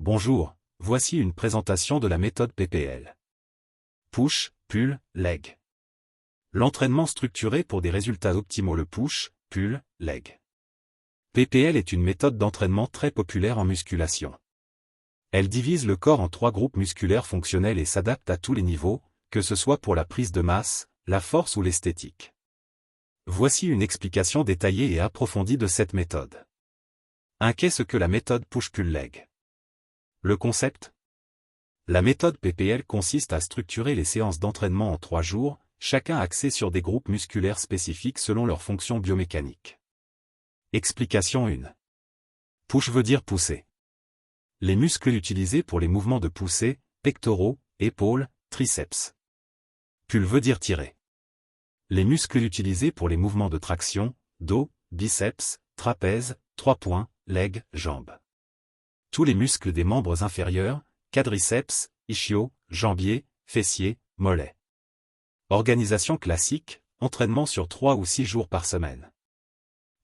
Bonjour, voici une présentation de la méthode PPL. Push, pull, leg. L'entraînement structuré pour des résultats optimaux. Le push, pull, leg. PPL est une méthode d'entraînement très populaire en musculation. Elle divise le corps en 3 groupes musculaires fonctionnels et s'adapte à tous les niveaux, que ce soit pour la prise de masse, la force ou l'esthétique. Voici une explication détaillée et approfondie de cette méthode. Qu'est-ce que la méthode push-pull-leg? Le concept? La méthode PPL consiste à structurer les séances d'entraînement en 3 jours, chacun axé sur des groupes musculaires spécifiques selon leur fonction biomécanique. Explication 1. Push veut dire pousser. Les muscles utilisés pour les mouvements de poussée, pectoraux, épaules, triceps. Pull veut dire tirer. Les muscles utilisés pour les mouvements de traction, dos, biceps, trapèze, 3 points, legs, jambes. Tous les muscles des membres inférieurs, quadriceps, ischio, jambiers, fessiers, mollets. Organisation classique, entraînement sur 3 ou 6 jours par semaine.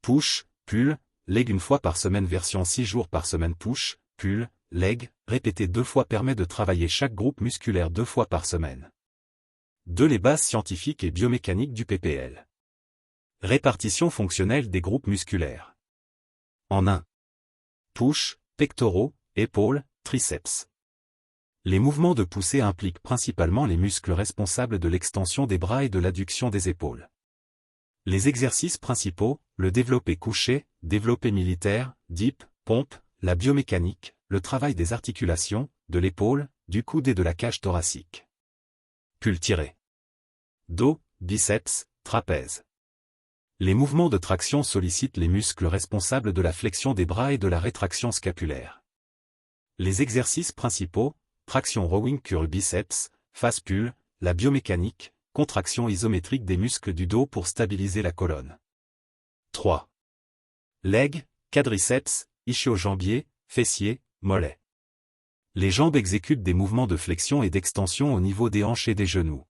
Push, pull, leg 1 fois par semaine version 6 jours par semaine. Push, pull, leg, répété 2 fois permet de travailler chaque groupe musculaire 2 fois par semaine. 2. Les bases scientifiques et biomécaniques du PPL. Répartition fonctionnelle des groupes musculaires. En 1. Push, pectoraux, épaules, triceps. Les mouvements de poussée impliquent principalement les muscles responsables de l'extension des bras et de l'adduction des épaules. Les exercices principaux, le développé couché, développé militaire, dip, pompe, la biomécanique, le travail des articulations, de l'épaule, du coude et de la cage thoracique. Pull tiré. Dos, biceps, trapèze. Les mouvements de traction sollicitent les muscles responsables de la flexion des bras et de la rétraction scapulaire. Les exercices principaux, traction rowing curl biceps, face pull, la biomécanique, contraction isométrique des muscles du dos pour stabiliser la colonne. 3. Leg, quadriceps, ischio-jambiers, fessiers, mollets. Les jambes exécutent des mouvements de flexion et d'extension au niveau des hanches et des genoux.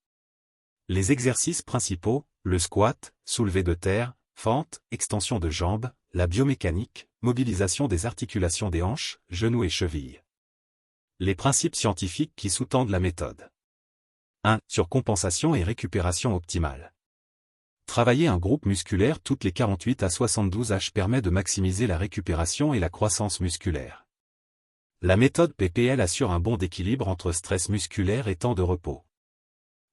Les exercices principaux, le squat, soulevé de terre, fente, extension de jambes, la biomécanique, mobilisation des articulations des hanches, genoux et chevilles. Les principes scientifiques qui sous-tendent la méthode. 1. Surcompensation et récupération optimale. Travailler un groupe musculaire toutes les 48 à 72 H permet de maximiser la récupération et la croissance musculaire. La méthode PPL assure un bon équilibre entre stress musculaire et temps de repos.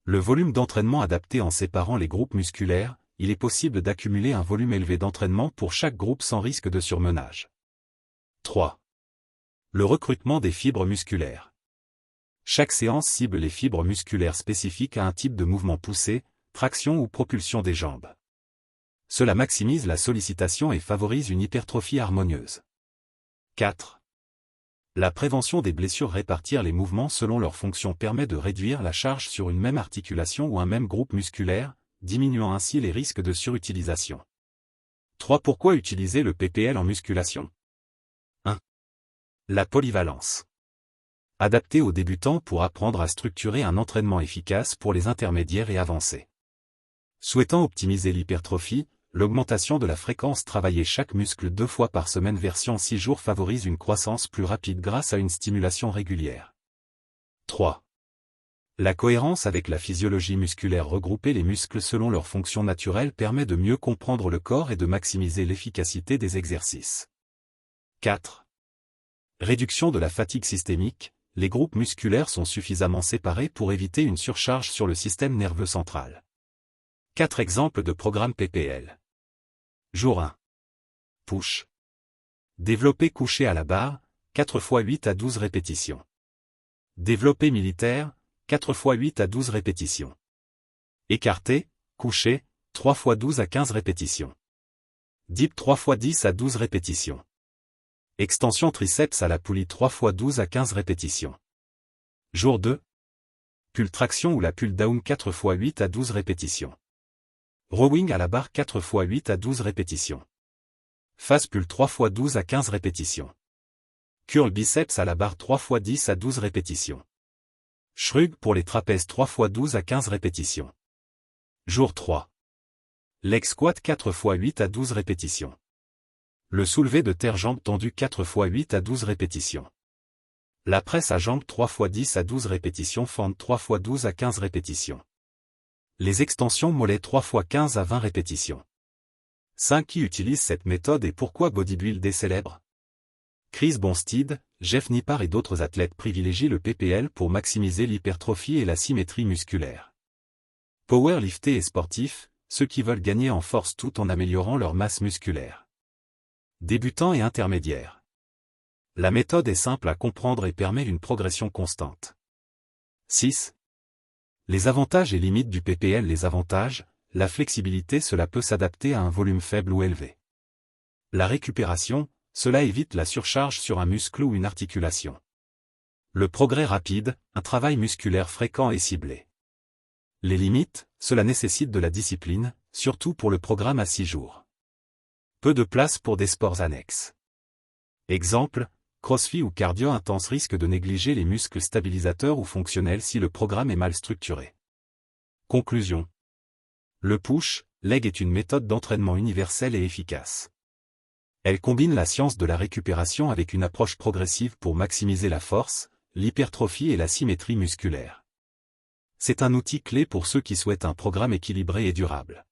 Le volume d'entraînement adapté en séparant les groupes musculaires, il est possible d'accumuler un volume élevé d'entraînement pour chaque groupe sans risque de surmenage. 3. Le recrutement des fibres musculaires. Chaque séance cible les fibres musculaires spécifiques à un type de mouvement poussé, traction ou propulsion des jambes. Cela maximise la sollicitation et favorise une hypertrophie harmonieuse. 4. La prévention des blessures. Répartir les mouvements selon leur fonction permet de réduire la charge sur une même articulation ou un même groupe musculaire, diminuant ainsi les risques de surutilisation. 3. Pourquoi utiliser le PPL en musculation? 1. La polyvalence. Adapté aux débutants pour apprendre à structurer un entraînement efficace pour les intermédiaires et avancés. Souhaitant optimiser l'hypertrophie, l'augmentation de la fréquence travailler chaque muscle 2 fois par semaine version 6 jours favorise une croissance plus rapide grâce à une stimulation régulière. 3. La cohérence avec la physiologie musculaire. Regrouper les muscles selon leur fonction naturelle permet de mieux comprendre le corps et de maximiser l'efficacité des exercices. 4. Réduction de la fatigue systémique. Les groupes musculaires sont suffisamment séparés pour éviter une surcharge sur le système nerveux central. 4 exemples de programmes PPL. Jour 1. Push. Développé couché à la barre, 4 x 8 à 12 répétitions. Développé militaire, 4 x 8 à 12 répétitions. Écarté, couché, 3 x 12 à 15 répétitions. Dip 3 x 10 à 12 répétitions. Extension triceps à la poulie 3 x 12 à 15 répétitions. Jour 2. Pull traction ou la pull down 4 x 8 à 12 répétitions. Rowing à la barre 4 x 8 à 12 répétitions. Face pull 3 x 12 à 15 répétitions. Curl biceps à la barre 3 x 10 à 12 répétitions. Shrug pour les trapèzes 3 x 12 à 15 répétitions. Jour 3. Leg squat 4 x 8 à 12 répétitions. Le soulevé de terre jambes tendues 4 x 8 à 12 répétitions. La presse à jambes 3x10 à 12 répétitions, fente 3x12 à 15 répétitions. Les extensions mollets 3x15 à 20 répétitions. 5. Qui utilise cette méthode et pourquoi bodybuild est célèbre? Chris Bumstead, Jeff Nippard et d'autres athlètes privilégient le PPL pour maximiser l'hypertrophie et la symétrie musculaire. Powerlifter et sportif, ceux qui veulent gagner en force tout en améliorant leur masse musculaire. Débutants et intermédiaires. La méthode est simple à comprendre et permet une progression constante. 6. Les avantages et limites du PPL. Les avantages, la flexibilité, cela peut s'adapter à un volume faible ou élevé. La récupération, cela évite la surcharge sur un muscle ou une articulation. Le progrès rapide, un travail musculaire fréquent et ciblé. Les limites, cela nécessite de la discipline, surtout pour le programme à 6 jours. Peu de place pour des sports annexes. Exemple, crossfit ou cardio intense risque de négliger les muscles stabilisateurs ou fonctionnels si le programme est mal structuré. Conclusion. Le push-leg est une méthode d'entraînement universelle et efficace. Elle combine la science de la récupération avec une approche progressive pour maximiser la force, l'hypertrophie et la symétrie musculaire. C'est un outil clé pour ceux qui souhaitent un programme équilibré et durable.